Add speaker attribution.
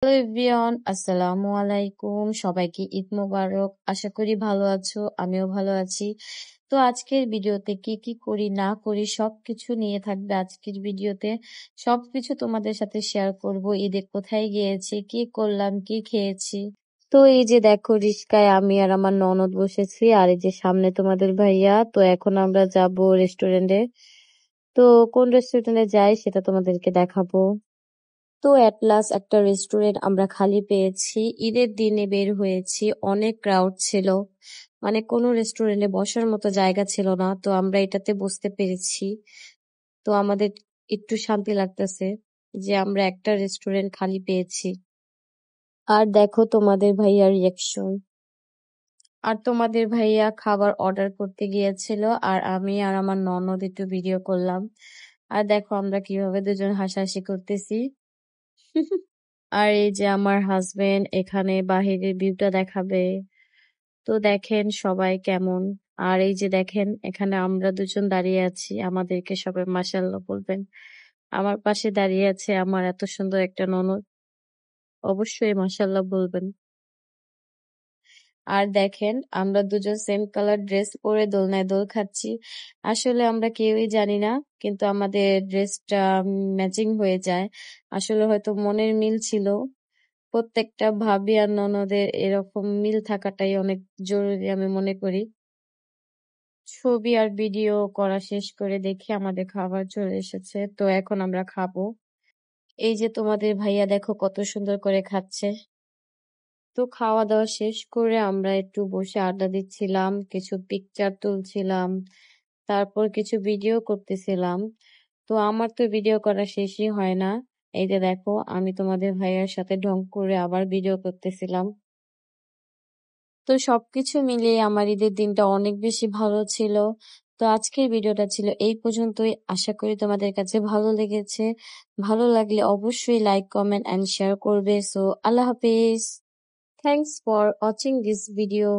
Speaker 1: Hello everyone, আসসালামু আলাইকুম। সবাইকে ঈদ মোবারক। আশা করি ভালো আছো, আমিও ভালো আছি। তো আজকের ভিডিওতে কি কি করি না করি সবকিছু নিয়ে থাকবে আজকের ভিডিওতে। সবকিছু তোমাদের সাথে শেয়ার করব। ঈদে কোথায় গিয়েছি, কি করলাম, কি খেয়েছি। তো এই যে দেখো, রিস্কায় আমি আর আমার ননদ বসেছি, আর এই যে সামনে তোমাদের ভাইয়া। তো এখন আমরা যাব রেস্টুরেন্টে। তো কোন রেস্টুরেন্টে যাই সেটা তোমাদেরকে দেখাবো। তো এট লাস্ট একটা রেস্টুরেন্ট আমরা খালি পেয়েছি। ঈদের দিনে বের হয়েছি, অনেক ক্রাউড ছিল, মানে কোনো রেস্টুরেন্টে বসার মতো জায়গা ছিল না। তো আমরা এটাতে বসতে পেরেছি। তো আমাদের একটু শান্তি লাগতেছে যে আমরা একটা রেস্টুরেন্ট খালি পেয়েছি। আর দেখো তোমাদের ভাইয়ার রিয়াকশন। আর তোমাদের ভাইয়া খাবার অর্ডার করতে গিয়েছিল, আর আমি আর আমার ননদ একটু ভিডিও করলাম। আর দেখো আমরা কিভাবে দুজন হাসাহাসি করতেছি। আর এই যে আমার হাজবেন্ড এখানে বাহিরের ভিউটা দেখাবে। তো দেখেন সবাই কেমন। আর এই যে দেখেন এখানে আমরা দুজন দাঁড়িয়ে আছি, আমাদেরকে সবাই মাশাআল্লাহ বলবেন। আমার পাশে দাঁড়িয়ে আছে আমার এত সুন্দর একটা ননদ, অবশ্যই মাশাআল্লাহ বলবেন। আর দেখেন আমরা দুজন সেম কালার ড্রেস পরে দোলনায় দোল খাচ্ছি। আসলে আমরা কেউই জানি না, কিন্তু আমাদের ড্রেসটা ম্যাচিং হয়ে যায়। আসলে হয়তো মনের মিল ছিল। প্রত্যেকটা ভাবি আর ননদের এরকম মিল থাকাটাই অনেক জরুরি আমি মনে করি। ছবি আর ভিডিও করা শেষ করে দেখি আমাদের খাবার চলে এসেছে। তো এখন আমরা খাবো। এই যে তোমাদের ভাইয়া দেখো কত সুন্দর করে খাচ্ছে। তো খাওয়া দাওয়া শেষ করে আমরা একটু বসে আড্ডা দিচ্ছিলাম, কিছু পিকচার তুলছিলাম, তারপর কিছু ভিডিও করতেছিলাম। তো আমার তো ভিডিও করা শেষই হয় না। এই যে দেখো আমি তোমাদের ভাইয়ার সাথে ঢং করে আবার ভিডিও করতেছিলাম। তো সবকিছু মিলিয়ে আমার ঈদের দিনটা অনেক বেশি ভালো ছিল। তো আজকের ভিডিওটা ছিল এই পর্যন্তই। আশা করি তোমাদের কাছে ভালো লেগেছে। ভালো লাগলে অবশ্যই লাইক, কমেন্ট এন্ড শেয়ার করবে। সো আল্লাহ হাফেজ। Thanks for watching this video.